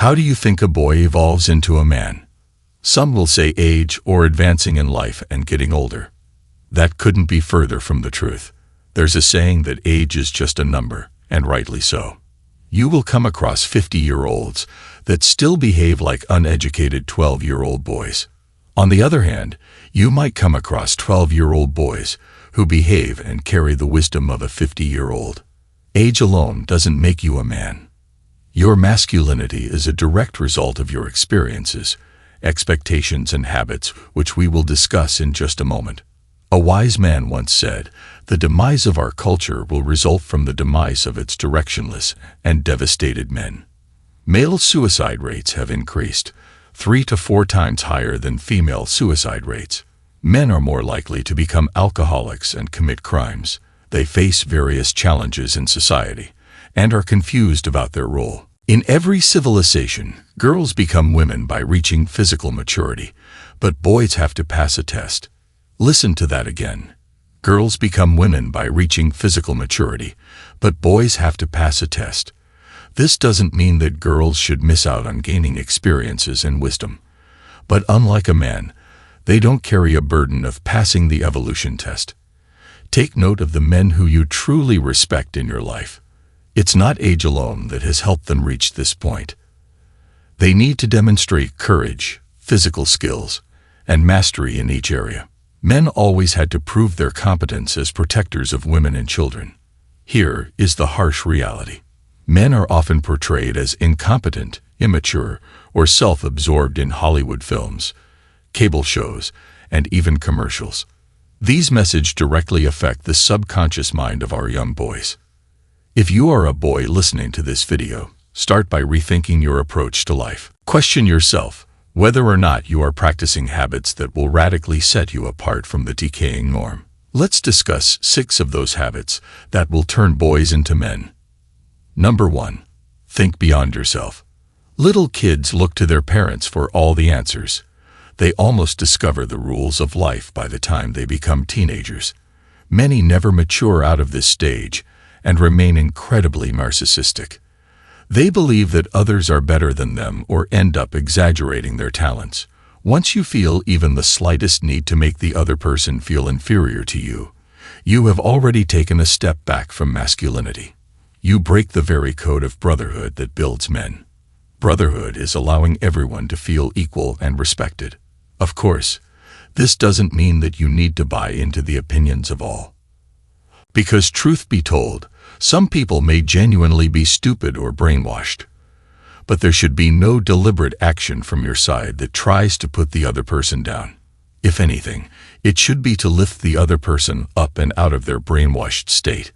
How do you think a boy evolves into a man? Some will say age or advancing in life and getting older. That couldn't be further from the truth. There's a saying that age is just a number, and rightly so. You will come across 50-year-olds that still behave like uneducated 12-year-old boys. On the other hand, you might come across 12-year-old boys who behave and carry the wisdom of a 50-year-old. Age alone doesn't make you a man. Your masculinity is a direct result of your experiences, expectations, and habits, which we will discuss in just a moment. A wise man once said, "The demise of our culture will result from the demise of its directionless and devastated men." Male suicide rates have increased, 3 to 4 times higher than female suicide rates. Men are more likely to become alcoholics and commit crimes. They face various challenges in society and are confused about their role. In every civilization, girls become women by reaching physical maturity, but boys have to pass a test. Listen to that again. Girls become women by reaching physical maturity, but boys have to pass a test. This doesn't mean that girls should miss out on gaining experiences and wisdom. But unlike a man, they don't carry a burden of passing the evolution test. Take note of the men who you truly respect in your life. It's not age alone that has helped them reach this point. They need to demonstrate courage, physical skills, and mastery in each area. Men always had to prove their competence as protectors of women and children. Here is the harsh reality. Men are often portrayed as incompetent, immature, or self-absorbed in Hollywood films, cable shows, and even commercials. These messages directly affect the subconscious mind of our young boys. If you are a boy listening to this video, start by rethinking your approach to life. Question yourself whether or not you are practicing habits that will radically set you apart from the decaying norm. Let's discuss 6 of those habits that will turn boys into men. Number 1. Think beyond yourself. Little kids look to their parents for all the answers. They almost discover the rules of life by the time they become teenagers. Many never mature out of this stage and remain incredibly narcissistic. They believe that others are better than them or end up exaggerating their talents. Once you feel even the slightest need to make the other person feel inferior to you, you have already taken a step back from masculinity. You break the very code of brotherhood that builds men. Brotherhood is allowing everyone to feel equal and respected. Of course, this doesn't mean that you need to buy into the opinions of all. Because truth be told, some people may genuinely be stupid or brainwashed. But there should be no deliberate action from your side that tries to put the other person down. If anything, it should be to lift the other person up and out of their brainwashed state.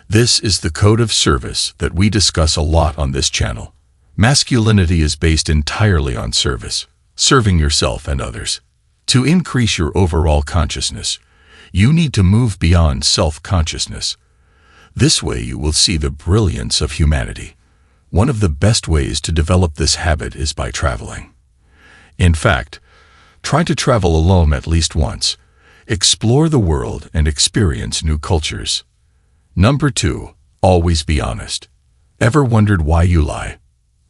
This is the code of service that we discuss a lot on this channel. Masculinity is based entirely on service, serving yourself and others. To increase your overall consciousness, you need to move beyond self-consciousness. This way you will see the brilliance of humanity. One of the best ways to develop this habit is by traveling. In fact, try to travel alone at least once. Explore the world and experience new cultures. Number 2. Always be honest. Ever wondered why you lie?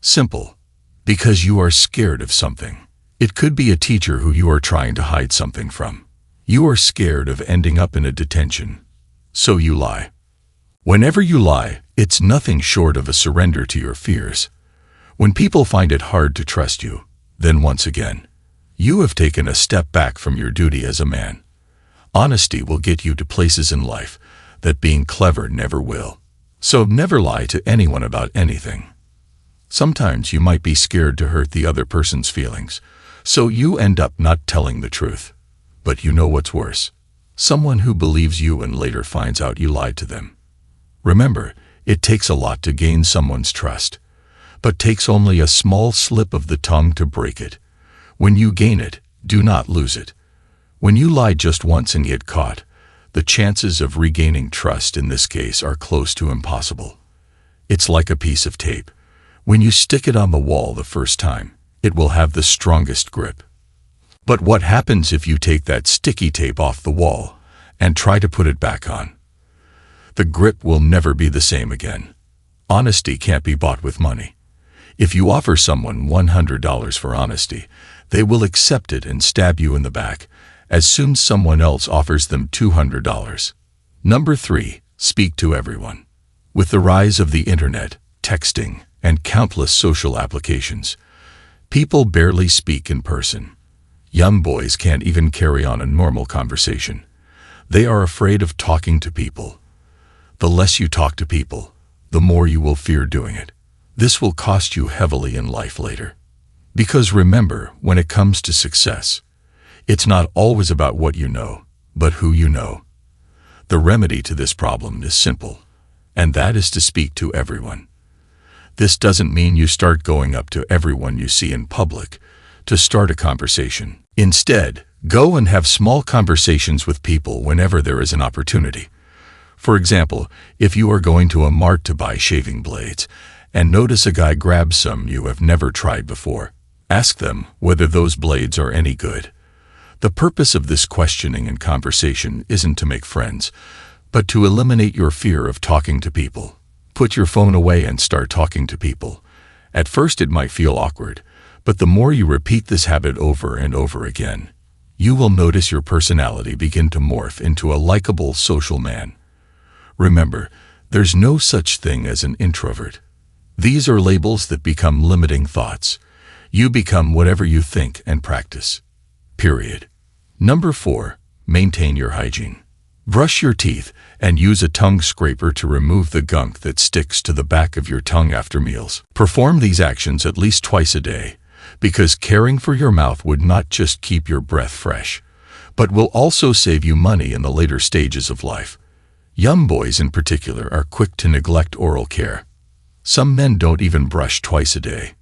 Simple. Because you are scared of something. It could be a teacher who you are trying to hide something from. You are scared of ending up in a detention, so you lie. Whenever you lie, it's nothing short of a surrender to your fears. When people find it hard to trust you, then once again, you have taken a step back from your duty as a man. Honesty will get you to places in life that being clever never will. So never lie to anyone about anything. Sometimes you might be scared to hurt the other person's feelings, so you end up not telling the truth. But you know what's worse? Someone who believes you and later finds out you lied to them. Remember, it takes a lot to gain someone's trust, but takes only a small slip of the tongue to break it. When you gain it, do not lose it. When you lie just once and get caught, the chances of regaining trust in this case are close to impossible. It's like a piece of tape. When you stick it on the wall the first time, it will have the strongest grip. But what happens if you take that sticky tape off the wall and try to put it back on? The grip will never be the same again. Honesty can't be bought with money. If you offer someone $100 for honesty, they will accept it and stab you in the back as soon as someone else offers them $200. Number 3. Speak to everyone. With the rise of the internet, texting, and countless social applications, people barely speak in person. Young boys can't even carry on a normal conversation. They are afraid of talking to people. The less you talk to people, the more you will fear doing it. This will cost you heavily in life later. Because remember, when it comes to success, it's not always about what you know, but who you know. The remedy to this problem is simple, and that is to speak to everyone. This doesn't mean you start going up to everyone you see in public to start a conversation. Instead, go and have small conversations with people whenever there is an opportunity. For example, if you are going to a mart to buy shaving blades and notice a guy grab some you have never tried before, ask them whether those blades are any good. The purpose of this questioning and conversation isn't to make friends, but to eliminate your fear of talking to people. Put your phone away and start talking to people. At first it might feel awkward, but the more you repeat this habit over and over again, you will notice your personality begin to morph into a likable social man. Remember, there's no such thing as an introvert. These are labels that become limiting thoughts. You become whatever you think and practice. Period. Number 4. Maintain your hygiene. Brush your teeth and use a tongue scraper to remove the gunk that sticks to the back of your tongue after meals. Perform these actions at least twice a day, because caring for your mouth would not just keep your breath fresh, but will also save you money in the later stages of life. Young boys in particular are quick to neglect oral care. Some men don't even brush twice a day.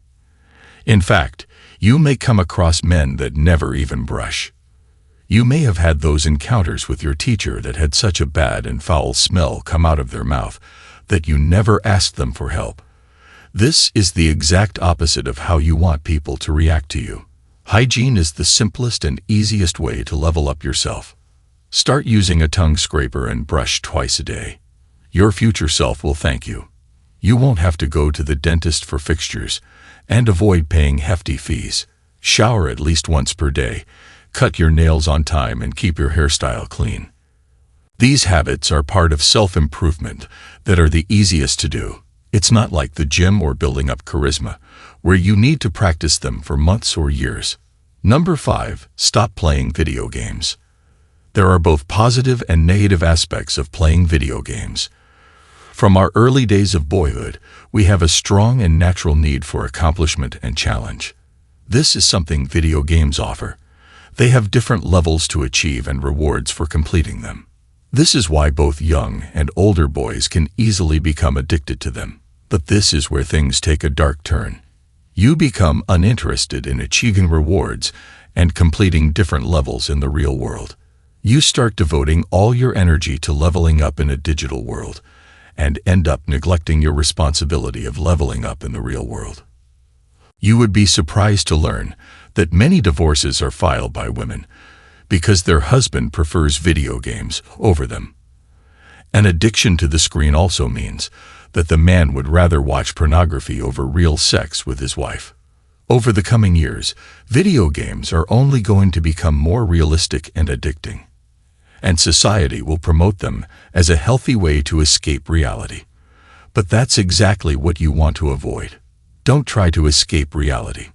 In fact, you may come across men that never even brush. You may have had those encounters with your teacher that had such a bad and foul smell come out of their mouth that you never asked them for help. This is the exact opposite of how you want people to react to you. Hygiene is the simplest and easiest way to level up yourself. Start using a tongue scraper and brush twice a day. Your future self will thank you. You won't have to go to the dentist for fixtures and avoid paying hefty fees. Shower at least once per day. Cut your nails on time and keep your hairstyle clean. These habits are part of self-improvement that are the easiest to do. It's not like the gym or building up charisma, where you need to practice them for months or years. Number 5. Stop playing video games. There are both positive and negative aspects of playing video games. From our early days of boyhood, we have a strong and natural need for accomplishment and challenge. This is something video games offer. They have different levels to achieve and rewards for completing them. This is why both young and older boys can easily become addicted to them. But this is where things take a dark turn. You become uninterested in achieving rewards and completing different levels in the real world. You start devoting all your energy to leveling up in a digital world and end up neglecting your responsibility of leveling up in the real world. You would be surprised to learn that many divorces are filed by women because their husband prefers video games over them. An addiction to the screen also means that the man would rather watch pornography over real sex with his wife. Over the coming years, video games are only going to become more realistic and addicting, and society will promote them as a healthy way to escape reality. But that's exactly what you want to avoid. Don't try to escape reality.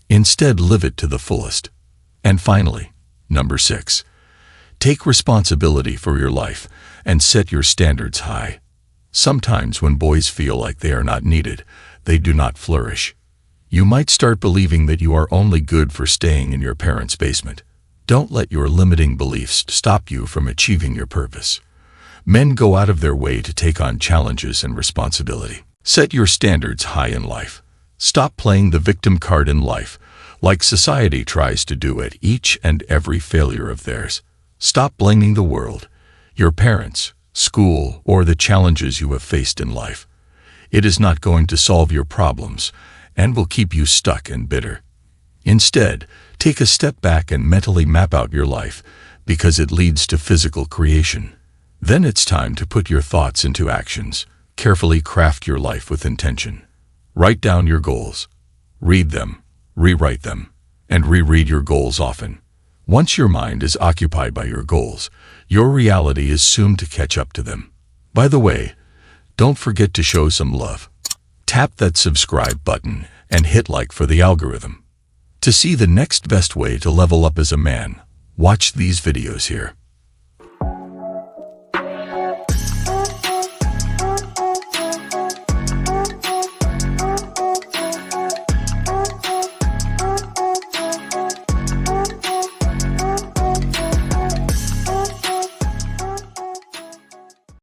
Instead, live it to the fullest. And finally, number 6. Take responsibility for your life and set your standards high. Sometimes when boys feel like they are not needed, they do not flourish. You might start believing that you are only good for staying in your parents' basement. Don't let your limiting beliefs stop you from achieving your purpose. Men go out of their way to take on challenges and responsibility. Set your standards high in life. Stop playing the victim card in life, like society tries to do at each and every failure of theirs. Stop blaming the world, your parents, school, or the challenges you have faced in life. It is not going to solve your problems and will keep you stuck and bitter. Instead, take a step back and mentally map out your life, because it leads to physical creation. Then it's time to put your thoughts into actions. Carefully craft your life with intention. Write down your goals. Read them, rewrite them, and reread your goals often. Once your mind is occupied by your goals, your reality is soon to catch up to them. By the way, don't forget to show some love. Tap that subscribe button and hit like for the algorithm. To see the next best way to level up as a man, watch these videos here.